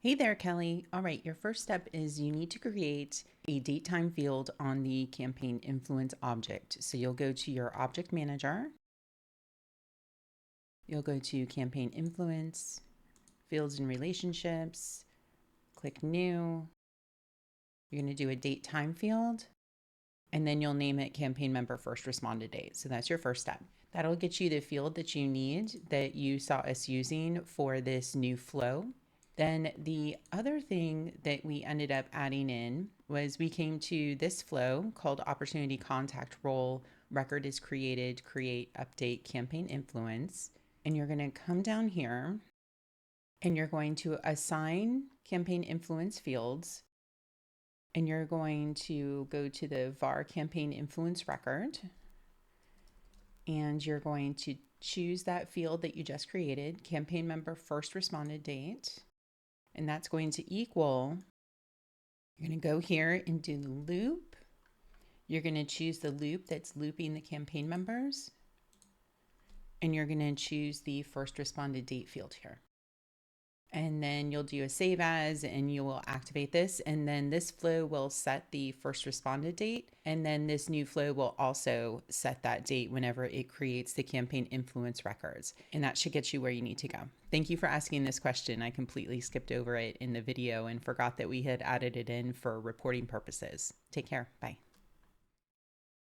Hey there, Kelly. All right, your first step is you need to create a date time field on the campaign influence object. So you'll go to your object manager, you'll go to campaign influence, fields and relationships, click new. You're going to do a date time field, and then you'll name it campaign member first responded date. So that's your first step. That'll get you the field that you need that you saw us using for this new flow. Then the other thing that we ended up adding in was we came to this flow called opportunity contact role. Record is created, create, update, campaign influence. And you're going to come down here and you're going to assign campaign influence fields. And you're going to go to the VAR campaign influence record. And you're going to choose that field that you just created, campaign member first responded date. And that's going to equal, you're going to go here and do the loop. You're going to choose the loop that's looping the campaign members. And you're going to choose the first responded date field here. And then you'll do a save as, and you will activate this. And then this flow will set the first responded date. And then this new flow will also set that date whenever it creates the campaign influence records. And that should get you where you need to go. Thank you for asking this question. I completely skipped over it in the video and forgot that we had added it in for reporting purposes. Take care. Bye.